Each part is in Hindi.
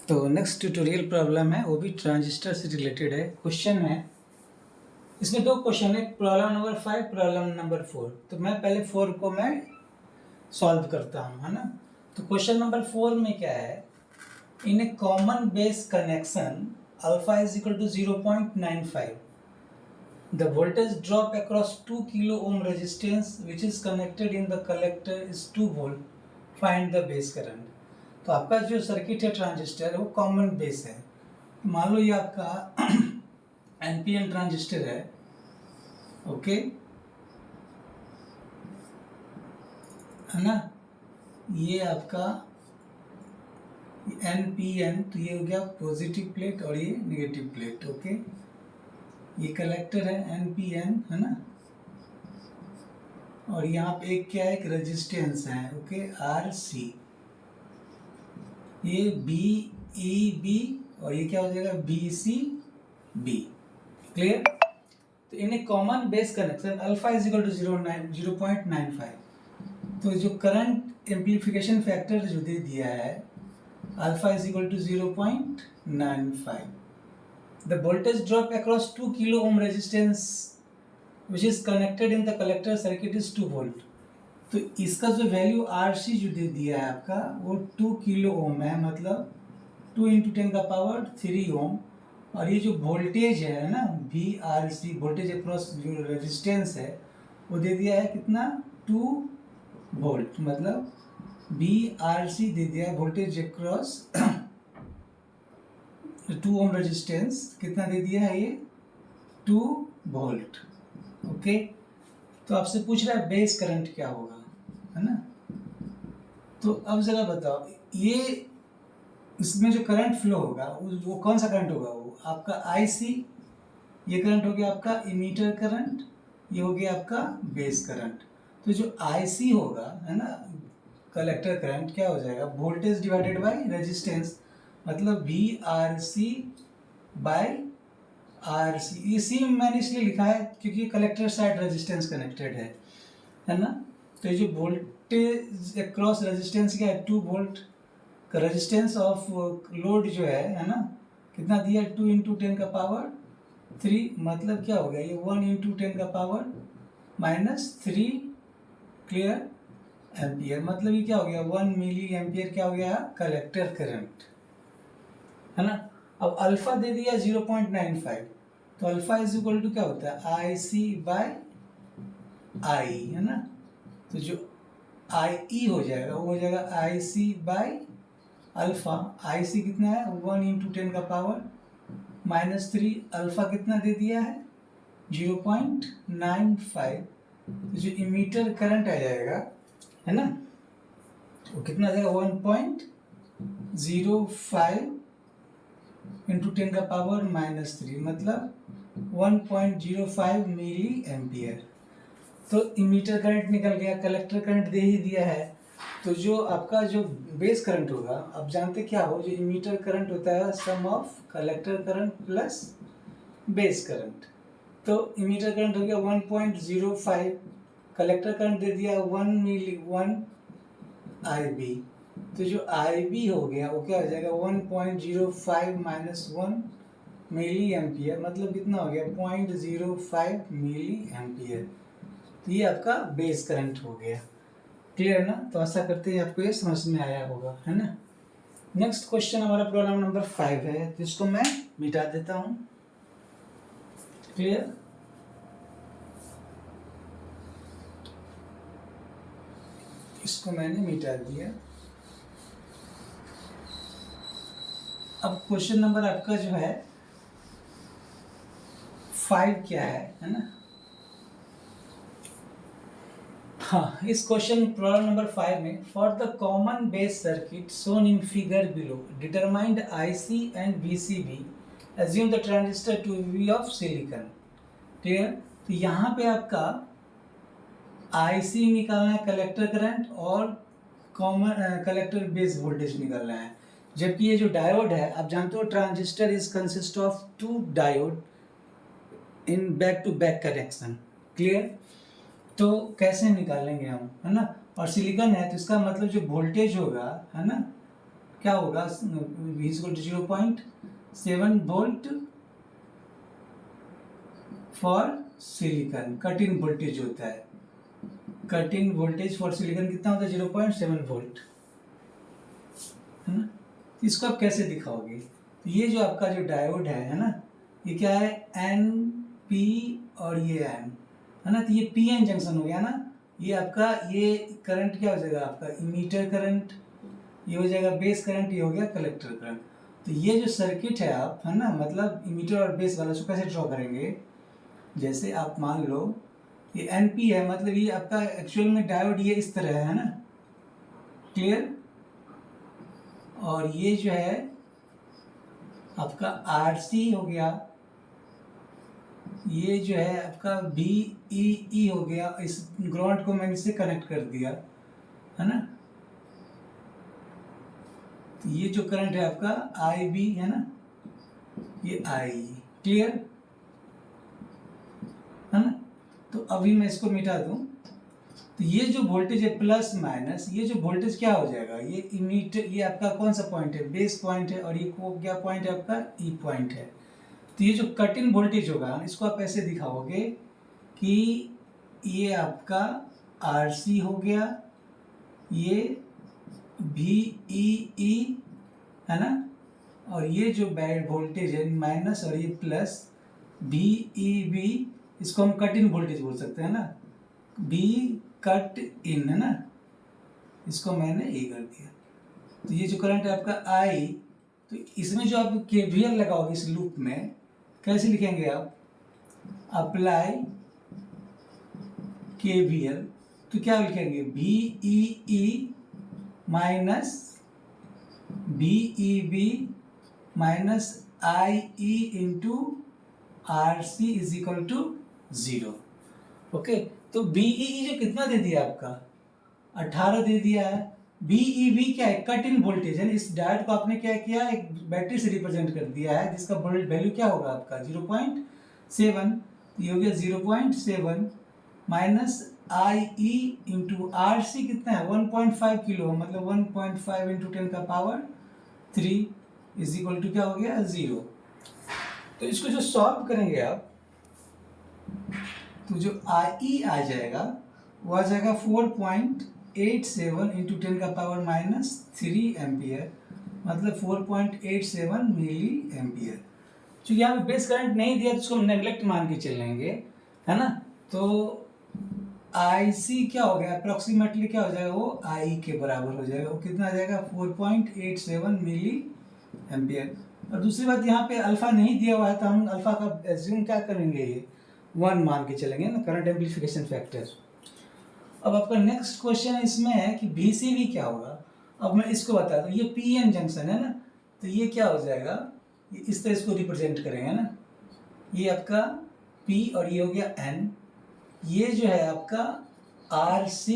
तो नेक्स्ट ट्यूटोरियल प्रॉब्लम है, वो भी ट्रांजिस्टर से रिलेटेड है। क्वेश्चन है, इसमें दो क्वेश्चन है, प्रॉब्लम नंबर 5, प्रॉब्लम नंबर 4। तो मैं पहले 4 को मैं सॉल्व करता हूँ, है ना। तो क्वेश्चन नंबर 4 में क्या है, in a common base connection alpha is equal to 0.95, the voltage drop across 2 kilo ohm resistance which is connected in the collector is 2 volt, find the base current। तो आपका जो सर्किट है ट्रांजिस्टर वो कॉमन बेस है। मान लो ये आपका एनपीएन ट्रांजिस्टर है, ओके, है ना। ये आपका एनपीएन, तो ये हो गया पॉजिटिव प्लेट और ये नेगेटिव प्लेट, ओके। ये कलेक्टर है एनपीएन, है ना। और यहाँ पे एक क्या है, एक रेजिस्टेंस है, ओके, आर सी। ये बी ई बी और ये क्या हो जाएगा, बी सी बी। क्लियर। तो in a common base connection alpha is equal to 0.95, तो जो करंट एम्प्लीफिकेशन फैक्टर जो दे दिया है alpha is equal to 0.95, the voltage drop across 2 kilo ohm resistance which is connected in the collector circuit is 2 volt. तो इसका जो वैल्यू आर सी जो दे दिया है आपका वो 2 किलो ओम है, मतलब 2 × 10⁻³ ओम। और ये जो वोल्टेज है ना, V R C, voltage across जो रेजिस्टेंस है वो दे दिया है कितना, 2 वोल्ट, मतलब वी आर सी दे दिया है वोल्टेज अक्रॉस 2 ओम रेजिस्टेंस, कितना दे दिया है ये, 2 वोल्ट, ओके। तो आपसे पूछ रहा है बेस करंट क्या होगा, है ना। तो अब जरा बताओ, ये इसमें जो करंट फ्लो होगा वो कौन सा करंट होगा, वो आपका आईसी, ये करंट हो गया आपका इमीटर करंट, ये हो गया आपका बेस करंट। तो जो आईसी होगा, है ना, कलेक्टर करंट, क्या हो जाएगा, वोल्टेज डिवाइडेड बाय रेजिस्टेंस, मतलब V R C by R C. ये सी मैंने इसलिए लिखा है क्योंकि कलेक्टर साइड रेजिस्टेंस कनेक्टेड है ना। तो ये जो वोल्टेज अक्रॉस रेजिस्टेंस क्या है, 2 वोल्ट का रेजिस्टेंस ऑफ लोड जो है ना, कितना दिया, 2 × 10⁻³ मतलब क्या हो गया, ये 1 × 10⁻³ क्लियर एम्पियर, मतलब ये क्या हो गया, 1 मिली एम्पियर क्या हो गया, कलेक्टर करंट, है ना। अब अल्फा दे दिया 0.95, तो अल्फा इज इक्वल टू क्या होता है, आई सी बाय आई, है ना। तो जो आई ई हो जाएगा वो हो जाएगा आई सी बाय अल्फा। आई सी कितना है, 1 × 10⁻³ अल्फा कितना दे दिया है, 0.95। तो जो इमीटर करंट आ जाएगा, है ना, वो कितना आ जाएगा, 1.05 × 10⁻³ मतलब 1.05 मिली एम्पियर। तो इमीटर करंट निकल गया, कलेक्टर करंट दे ही दिया है। तो जो आपका जो बेस करंट होगा, आप जानते क्या हो, जो इमीटर करंट होता है sum of collector current plus base current. तो इमीटर करंट हो गया 1.05, कलेक्टर करंट दे दिया 1 IB। तो जो IB हो गया वो क्या हो जाएगा, 1.05 - 1 मिली एम्पियर, मतलब कितना हो गया, 0.05 मिली एम्पियर। तो ये आपका बेस करंट हो गया। क्लियर ना। तो आशा करते हैं आपको ये समझ में आया होगा, है ना। नेक्स्ट क्वेश्चन हमारा प्रॉब्लम नंबर 5 है, जिसको मैं मिटा देता हूँ। क्लियर। इसको मैंने मिटा दिया। अब क्वेश्चन नंबर आपका जो है 5 क्या है ना। हाँ, इस क्वेश्चन प्रॉब्लम नंबर 5 में, for the common base circuit shown in figure below determined IC and VCB, assume the transistor to be of silicon. Clear. तो यहाँ पे आपका आईसी निकालना है, कलेक्टर करंट, और कॉमन कलेक्टर बेस वोल्टेज निकालना है। जबकि ये जो डायोड है, आप जानते हो transistor is consist of 2 diode in back to back connection. Clear. तो कैसे निकालेंगे हम, है ना। और सिलिकॉन है तो इसका मतलब जो वोल्टेज होगा, है ना, क्या होगा, V equal to 0.7 volt for silicon. Cut in voltage होता है, cut in voltage for silicon कितना होता है, 0.7 वोल्ट, है ना। इसको आप कैसे दिखाओगे, तो ये जो आपका जो डायोड है ना, ये क्या है, एन पी और ये एन, है ना। तो ये पी एन जंक्शन हो गया ना, ये आपका ये करंट क्या हो जाएगा आपका इमीटर करंट, ये हो जाएगा बेस करंट, ये हो गया कलेक्टर करंट। तो ये जो सर्किट है आप, है ना, मतलब इमीटर और बेस वाला, उसको कैसे ड्रॉ करेंगे, जैसे आप मान लो ये एन पी है, मतलब ये आपका एक्चुअल में डायोड ये इस तरह है ना, क्लियर। और ये जो है आपका आर सी हो गया, ये जो है आपका बी ई हो गया, इस ग्राउंड को मैंने इससे कनेक्ट कर दिया, है ना। तो ये जो करंट है आपका आई बी है ना, ये आई, क्लियर है ना। तो अभी मैं इसको मिटा दूं, तो ये जो वोल्टेज है प्लस माइनस, ये जो वोल्टेज क्या हो जाएगा, ये इमीटर, ये आपका कौन सा पॉइंट है, बेस पॉइंट है, और ये क्या पॉइंट है आपका, ई पॉइंट है। तो ये जो कट इन वोल्टेज होगा, इसको आप ऐसे दिखाओगे कि ये आपका आर सी हो गया, ये भी ई है ना, और ये जो बैड वोल्टेज है माइनस, और ये प्लस बी ई बी, इसको हम कट इन वोल्टेज बोल सकते हैं ना, बी कट इन, है ना, इसको मैंने ए कर दिया। तो ये जो करंट है आपका आई, तो इसमें जो आप केवीएल लगाओगे इस लूप में, कैसे लिखेंगे आप, अप्लाई केवीएल, तो क्या लिखेंगे, B E minus B E B minus I E into R C is equal to 0। Okay, तो बीई जो कितना दे दिया आपका, 18 दे दिया है। बीईबी क्या है, कट इन वोल्टेज है। इस डायोड को आपने क्या किया, एक बैटरी से रिप्रेजेंट कर दिया है, जिसका वैल्यू क्या होगा आपका 0.7, ये हो गया 0.7 minus I E into R सी कितना है 1.5 किलो, मतलब 1.5 इंटू 10 का पावर 3 इज इक्वल टू क्या हो गया 0। तो इसको जो सॉल्व करेंगे आप, तो जो आई आ जाएगा वो आ जाएगा 4.87 इंटू 10 का पावर माइनस 3 एम्पियर, मतलब 4.87 मिली एम्पियर। चूँकि यहाँ पे बेस करंट नहीं दिया तो उसको हम नेगलेक्ट मान के चलेंगे, है ना। तो आई सी क्या हो गया, अप्रोक्सीमेटली क्या हो जाएगा, वो आई के बराबर हो जाएगा। वो कितना आ जाएगा 4.87 मिली एम्पियर। और दूसरी बात, यहाँ पे अल्फा नहीं दिया हुआ है, तो हम अल्फा का एज्यूम क्या करेंगे, ये 1 मान के चलेंगे ना, करंट एम्पलीफिकेशन फैक्टर। अब आपका नेक्स्ट क्वेश्चन इसमें है कि VCV क्या होगा। अब मैं इसको बता दूं, ये PN जंक्शन है ना, तो ये क्या हो जाएगा, ये इस तरह इसको रिप्रेजेंट करेंगे ना, ये आपका P और ये हो गया N, ये जो है आपका RC,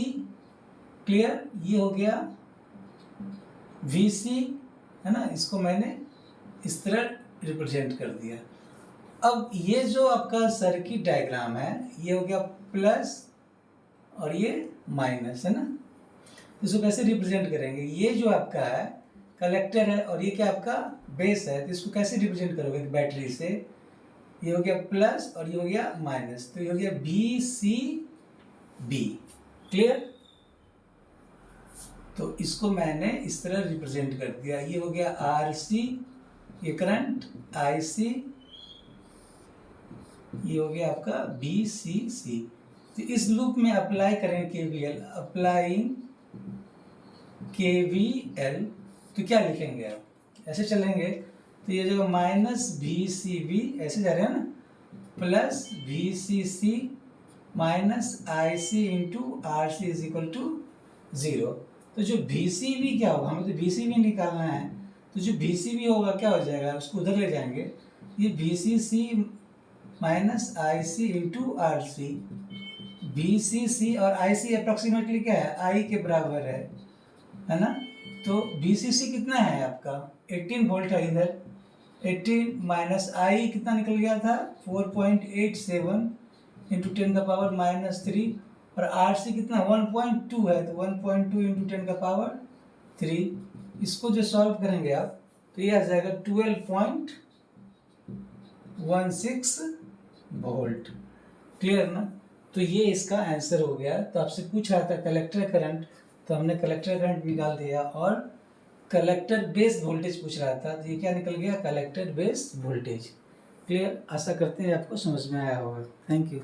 क्लियर, ये हो गया VC, है ना, इसको मैंने इस तरह रिप्रेजेंट कर दिया। अब ये जो आपका सर्किट डायग्राम है, ये हो गया प्लस और ये माइनस, है ना। इसको कैसे रिप्रेजेंट करेंगे, ये जो आपका है कलेक्टर है और ये क्या आपका बेस है, तो इसको कैसे रिप्रेजेंट करोगे बैटरी से, ये हो गया प्लस और ये हो गया माइनस, तो ये हो गया BCB, क्लियर। तो इसको मैंने इस तरह रिप्रेजेंट कर दिया, ये हो गया RC, ये करंट IC, ये हो गया आपका BCC। तो इस लूप में अप्लाई करें KVL, अप्लाइंग KVL, तो क्या लिखेंगे आप, ऐसे चलेंगे, तो ये जो माइनस VCB ऐसे जा रहे हैं ना, plus VCC minus IC into RC is equal to 0। तो जो VCB क्या होगा, हमें तो VCB निकालना है, तो जो VCB होगा क्या हो जाएगा, उसको उधर ले जाएंगे, ये VCC minus IC into RC, VCC और IC अप्रोक्सीमेटली क्या है, I के बराबर है ना। तो VCC कितना है आपका 18 वोल्ट है, इधर 18 माइनस I कितना निकल गया था 4.87 इंटू 10 का पावर माइनस 3, और RC कितना 1.2 है, तो 1.2 इंटू 10 का पावर 3, इसको जो सॉल्व करेंगे आप तो ये आ जाएगा 12.16 वोल्ट। क्लियर ना? तो ये इसका आंसर हो गया। तो आपसे पूछ रहा था कलेक्टर करंट, तो हमने कलेक्टर करंट निकाल दिया, और कलेक्टर बेस वोल्टेज पूछ रहा था, तो ये क्या निकल गया? Collector base voltage. क्लियर? आशा करते हैं आपको समझ में आया होगा। Thank you.